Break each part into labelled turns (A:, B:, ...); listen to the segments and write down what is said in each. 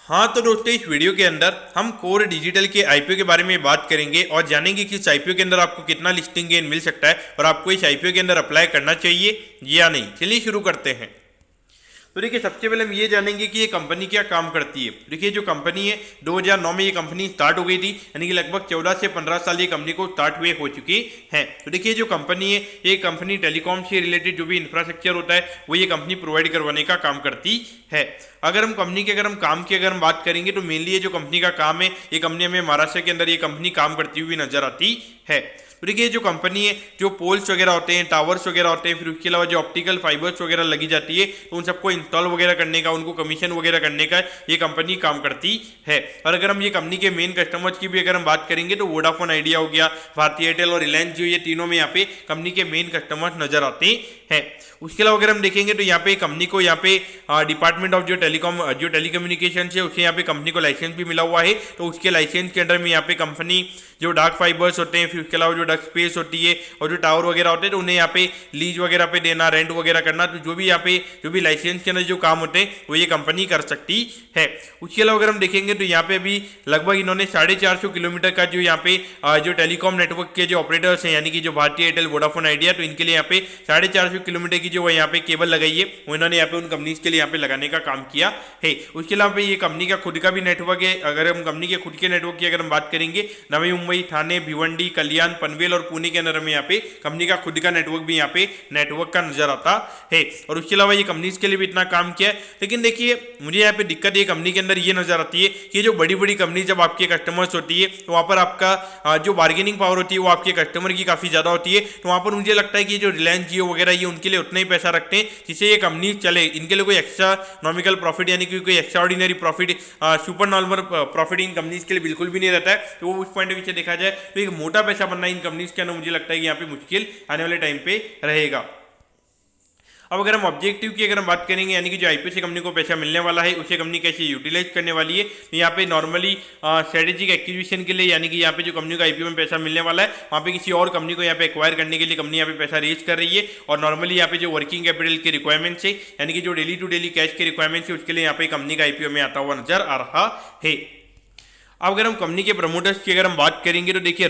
A: हाँ तो दोस्तों, इस वीडियो के अंदर हम कोर डिजिटल के आईपीओ के बारे में बात करेंगे और जानेंगे कि इस आईपीओ के अंदर आपको कितना लिस्टिंग गेन मिल सकता है और आपको इस आईपीओ के अंदर अप्लाई करना चाहिए या नहीं। चलिए शुरू करते हैं। तो देखिए, सबसे पहले हम ये जानेंगे कि ये कंपनी क्या काम करती है। देखिए, जो कंपनी है 2009 में ये कंपनी स्टार्ट हो गई थी, यानी कि लगभग 14 से 15 साल ये कंपनी को स्टार्ट हुए हो चुकी है। तो देखिए, जो कंपनी है ये कंपनी टेलीकॉम से रिलेटेड जो भी इंफ्रास्ट्रक्चर होता है वो ये कंपनी प्रोवाइड करवाने का काम करती है। अगर हम कंपनी के काम की अगर हम बात करेंगे तो मेनली ये जो कंपनी का काम है, ये कंपनी हमें महाराष्ट्र के अंदर ये कंपनी काम करती हुई नजर आती है। तो देखिए, जो कंपनी है, जो पोल्स वगैरह होते हैं, टावर्स वगैरह होते हैं, फिर उसके अलावा जो ऑप्टिकल फाइबर्स वगैरह लगी जाती है, तो उन सबको इंस्टॉल वगैरह करने का, उनको कमीशन वगैरह करने का ये कंपनी काम करती है। और अगर हम ये कंपनी के मेन कस्टमर्स की भी अगर हम बात करेंगे तो वोडाफोन आइडिया हो गया, भारती एयरटेल और रिलायंस, जो ये तीनों में यहाँ पे कंपनी के मेन कस्टमर्स नजर आते हैं। उसके अलावा अगर हम देखेंगे तो यहाँ पे कंपनी को यहाँ पे डिपार्टमेंट ऑफ जो टेलीकम्युनिकेशन है उससे यहाँ पे कंपनी को लाइसेंस भी मिला हुआ है। तो उसके लाइसेंस के अंडर में यहाँ पे कंपनी जो डार्क फाइबर्स होते हैं, फिर उसके अलावा जो डार्क स्पेस होती है और जो टावर वगैरह होते हैं, तो उन्हें यहाँ पे लीज वगैरह पे देना, रेंट वगैरह करना, तो जो भी यहाँ पे जो भी लाइसेंस के अंदर जो काम होते हैं वो ये कंपनी कर सकती है। उसके अलावा अगर हम देखेंगे तो यहाँ पे अभी लगभग इन्होंने 450 किलोमीटर का जो यहाँ पे जो टेलीकॉम नेटवर्क के जो ऑपरेटर्स हैं, यानी कि जो भारतीय एयरटेल, वोडाफोन आइडिया, तो इनके लिए यहाँ पे 450 किलोमीटर की जो यहाँ पे केबल लगाई है वो इन्होंने यहाँ पे उन कंपनीज के लिए यहाँ पे लगाने का काम किया है। उसके अलावा ये कंपनी का खुद का भी नेटवर्क है। अगर हम कंपनी के खुद के नेटवर्क की अगर हम बात करेंगे, नवी मुंबई, ठाणे, भिवंडी, कल्याण, पनवेल और पुणे के अंदर में यहाँ पे कंपनी का खुद का नेटवर्क भी यहाँ पे नेटवर्क का नजर आता है। और उसके अलावा ये कंपनीज के लिए भी इतना काम किया है। लेकिन देखिए, मुझे यहाँ पे दिक्कत ये कंपनी के अंदर ये नजर आती है कि जो बड़ी बड़ी कंपनी जब आपके कस्टमर्स होती है तो वहाँ पर आपका जो बार्गेनिंग पावर होती है वो आपके कस्टमर की काफी ज्यादा होती है। तो वहाँ पर मुझे लगता है कि जो रिलायंस, जियो वगैरह, ये उनके लिए उतना ही पैसा रखते हैं जिससे ये कंपनी चले। इनके लिए कोई एक्स्ट्रा नॉमिकल प्रॉफिट, यानी कि कोई extra ordinary profit, super normal profit in companies के लिए बिल्कुल भी नहीं रहता है। तो उस पॉइंट ऑफ व्यू से देखा जाए तो एक मोटा पैसा बनना इन कंपनीज के अंदर मुझे लगता है कि यहाँ पे मुश्किल आने वाले टाइम पे रहेगा। अब अगर हम ऑब्जेक्टिव की अगर हम बात करेंगे, यानी कि जो आईपीओ से कंपनी को पैसा मिलने वाला है उसे कंपनी कैसे यूटिलाइज करने वाली है, तो यहाँ पे नॉर्मली स्ट्रेटेजिक एक्विजिशन के लिए, यानी कि यहाँ पे जो कंपनी को आईपीओ में पैसा मिलने वाला है वहाँ पे किसी और कंपनी को यहाँ पे एक्वायर करने के लिए कंपनी यहाँ पे पैसा रेज कर रही है। और नॉर्मली यहाँ पे जो वर्किंग कैपिटल की रिक्वायरमेंट्स है, यानी कि जो डेली टू डेली कैश की रिक्वायरमेंट्स है, उसके लिए यहाँ पे कंपनी का आईपीओ में आता हुआ नजर आ रहा है। अब अगर हम कंपनी के प्रमोटर्स की अगर हम बात करेंगे तो देखिए,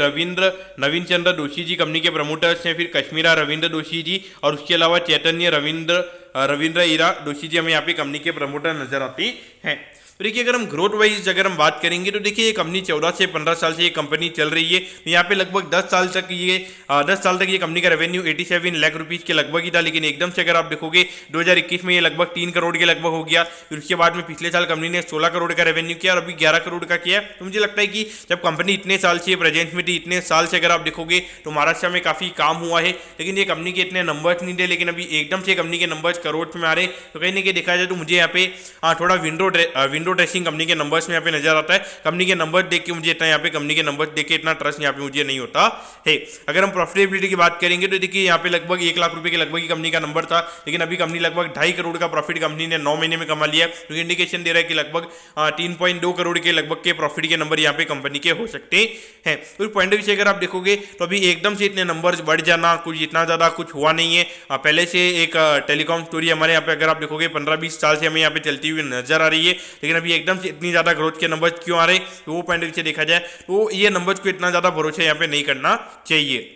A: नवीन चंद्र दोषी जी कंपनी के प्रमोटर्स हैं, फिर कश्मीरा रविंद्र दोषी जी और उसके अलावा चैतन्य रविंद्र ईरा दोषी जी हमें यहाँ पे कंपनी के प्रमोटर नजर आते हैं। तो देखिए, अगर हम ग्रोथ वाइज अगर हम बात करेंगे तो देखिए, ये कंपनी 14 से 15 साल से ये कंपनी चल रही है। तो यहाँ पे लगभग 10 साल तक ये कंपनी का रेवेन्यू 87 लाख रुपीज़ के लगभग ही था। लेकिन एकदम से अगर आप देखोगे 2021 में ये लगभग 3 करोड़ के लगभग हो गया। फिर उसके बाद में पिछले साल कंपनी ने 16 करोड़ का रेवेन्यू किया और अभी 11 करोड़ का किया। तो मुझे लगता है कि जब कंपनी इतने साल से प्रेजेंस में थी, इतने साल से अगर आप देखोगे तो महाराष्ट्र में काफ़ी काम हुआ है। लेकिन ये कंपनी के इतने नंबर्स नहीं थे, लेकिन अभी एकदम से कंपनी के नंबर्स करोड़ में आ रहे। तो कहीं ना कहीं देखा जाए तो मुझे यहाँ पे थोड़ा विंडो ड्रेसिंग कंपनी के नंबर्स में यहाँ पे नजर आता है। कंपनी के नंबर देख के मुझे इतना यहाँ पे कंपनी के नंबर्स देख के इतना ट्रस्ट यहाँ पे मुझे नहीं होता है। अगर हम प्रॉफिटेबिलिटी की बात करेंगे तो देखिए, यहाँ पे लगभग 1 लाख रुपए के लगभग ही कंपनी का नंबर था, लेकिन अभी कंपनी लगभग 2.5 करोड़ का प्रॉफिट कंपनी ने 9 महीने में कमा लिया। तो इंडिकेशन दे रहा है कि लगभग 3.2 करोड़ के लगभग के प्रॉफिट के नंबर यहाँ पे कंपनी के हो सकते हैं। तो पॉइंट ऑफ व्यू से अगर आप देखोगे तो अभी एकदम से इतने नंबर बढ़ जाना कुछ इतना ज्यादा कुछ हुआ नहीं है। पहले से एक टेलीकॉम स्टोरी हमारे यहाँ पे अगर आप देखोगे 15-20 साल से हमें यहाँ पे चलती हुई नजर आ रही है। लेकिन अभी एकदम से इतनी ज्यादा ग्रोथ के नंबर्स क्यों आ रहे, तो वो पॉइंट से देखा जाए तो ये नंबर्स को इतना ज्यादा भरोसा यहाँ पे नहीं करना चाहिए।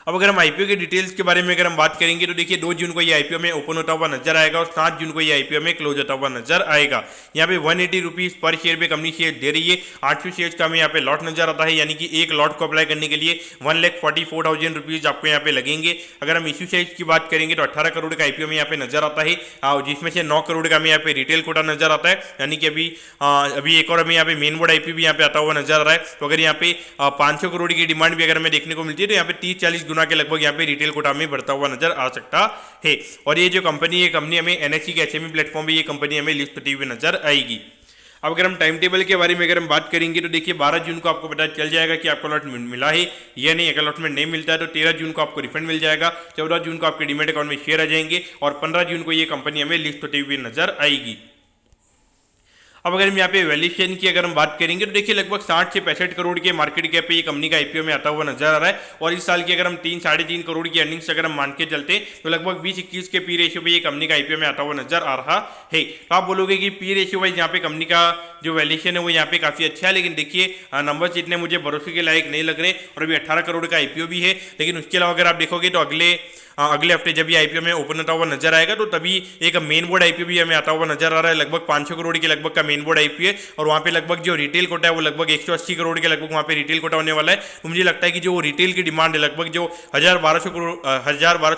A: अब अगर हम आईपीओ के डिटेल्स के बारे में अगर हम बात करेंगे तो देखिए, 2 जून को ये आईपीओ में ओपन होता हुआ नजर आएगा और 7 जून को ये आईपीओ में क्लोज होता हुआ नजर आएगा। यहाँ पे 180 रुपीज पर शेयर पे कंपनी शेयर दे रही है। 800 शेयर का हमें यहाँ पे लॉट नजर आता है, यानी कि एक लॉट को अप्लाई करने के लिए 1,44,000 रुपीज आपको यहाँ पे लगेंगे। अगर हम इश्यू साइज की बात करेंगे तो 18 करोड़ का आईपीओ में यहाँ पे नजर आता है, जिसमें से 9 करोड़ का हमें यहाँ पे रिटेल कोटा नजर आता है, यानी कि अभी एक और हमें यहाँ पे मेन बोर्ड आईपीओ भी यहाँ पे आता हुआ नजर आ रहा है। तो अगर यहाँ पे 500 करोड़ की डिमांड भी अगर हमें देखने को मिलती है तो यहाँ पे 30-40 गुना के लगभग यहाँ पे रिटेल कोटा में बढ़ता हुआ नजर आ सकता है। और ये जो कंपनी हमें एनएससी के एचएमई प्लेटफॉर्म पे ये कंपनी हमें लिस्ट होती हुई नजर आएगी। अब अगर हम टाइम टेबल के बारे में अगर हम बात करेंगे तो देखिए, 12 जून को आपको पता चल जाएगा कि आपको अलॉटमेंट मिला है या नहीं। अगर अलॉटमेंट नहीं मिलता है तो 13 जून को आपको रिफंड मिल जाएगा, 14 जून को आपके डीमैट अकाउंट में शेयर आ जाएंगे और 15 जून को ये कंपनी हमें लिस्ट होती हुई नजर आएगी। अब अगर हम यहाँ पे वैल्यूएशन की अगर हम बात करेंगे तो देखिए लगभग 60 से 65 करोड़ के मार्केट कैप पे ये कंपनी का आईपीओ में आता हुआ नजर आ रहा है। और इस साल की अगर हम 3-3.5 करोड़ की अर्निंग्स अगर हम मान के चलते तो लगभग 20-21 के पी रेशियो पे ये कंपनी का आईपीओ में आता हुआ नजर आ रहा है। तो आप बोलोगे कि पी रेशियो वाइज यहाँ पे कंपनी का जो वैल्यूएशन है वो यहाँ पे काफी अच्छा है, लेकिन देखिए नंबर्स इतने मुझे भरोसे के लायक नहीं लग रहे। और अभी 18 करोड़ का आईपीओ भी है, लेकिन उसके अलावा अगर आप देखोगे तो अगले हफ्ते जब ये आईपीओ में ओपन होता हुआ नजर आएगा तो तभी एक मेन बोर्ड आईपीओ भी हमें आता हुआ नजर आ रहा है। लगभग 500 करोड़ के लगभग का मेन बोर्ड आईपीओ है और वहाँ पे लगभग जो रिटेल कोटा है वो लगभग 180 करोड़ के लगभग वहाँ पे रिटेल कोटा होने वाला है। तो मुझे लगता है कि जो रिटेल की डिमांड है लगभग जो 1000-1200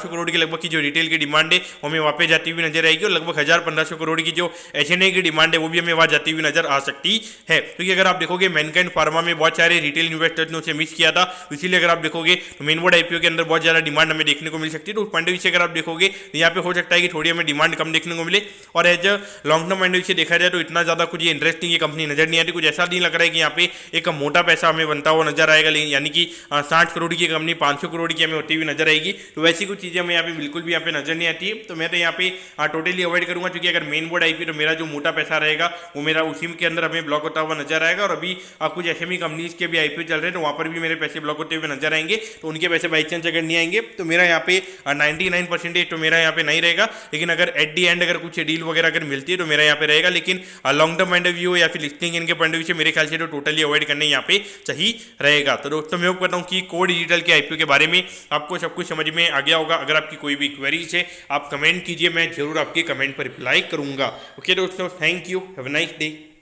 A: करोड़ की लगभग की जो रिटेल की डिमांड है वो हमें वहाँ पे जाती हुई नजर आएगी। और लगभग 1000-1500 करोड़ की जो एचएनआई की डिमांड है वो भी हमें वहाँ जाती हुई नजर आ सकती है। क्योंकि अगर आप देखोगे मैनकाइंड फार्मा में बहुत सारे रिटेल इन्वेस्टर्स ने उसे मिस किया था, इसीलिए अगर आप देखोगे तो मेन बोर्ड आईपीओ के अंदर बहुत ज्यादा डिमांड हमें देखने को मिल सकती है। तो उस पॉइंट ऑफ व्यू से अगर आप देखोगे तो यहाँ पे हो सकता है कि थोड़ी हमें डिमांड कम देखने को मिले। और as a long term point of view से देखा जाए तो इतना ज्यादा कुछ ये इंटरेस्टिंग ये कंपनी नजर नहीं आती। कुछ ऐसा नहीं लग रहा है कि यहाँ पे एक मोटा पैसा हमें बनता हुआ नजर आएगा, यानी कि 60 करोड़ की कंपनी 500 करोड़ की हमें होती हुई नजर आएगी। तो वैसी कुछ चीजें हमें यहाँ पे बिल्कुल भी यहाँ पे नजर नहीं आती है। तो मैं तो यहाँ पे टोटली अवॉइड करूंगा, क्योंकि अगर मेन बोर्ड आईपीओ तो मेरा जो मोटा पैसा रहेगा वो मेरा उसी के अंदर हमें ब्लॉक होता हुआ नजर आएगा। और अभी कुछ एसएमई कंपनीज के भी आईपीओ चल रहे हैं तो वहाँ पर भी मेरे पैसे ब्लॉक होते हुए नजर आएंगे। तो उनके पैसे बाई चांस अगर नहीं आएंगे तो मेरा यहाँ पे 99% तो मेरा यहाँ पे नहीं रहेगा। लेकिन अगर एट दी एंड अगर कुछ डील वगैरह अगर मिलती है तो मेरा यहाँ पे रहेगा। लेकिन long term point of view या फिर लिस्टिंग इनके पॉइंट ऑफ व्यू से मेरे ख्याल से तो टोटली अवॉइड करने यहाँ पे सही रहेगा। तो दोस्तों मैं होप करता हूँ कि कोर डिजिटल के आईपीओ के बारे में आपको सब कुछ समझ में आ गया होगा। अगर आपकी कोई भी क्वेरीज है आप कमेंट कीजिए, मैं जरूर आपके कमेंट पर रिप्लाई करूंगा। ओके दोस्तों, thank you, have a nice day.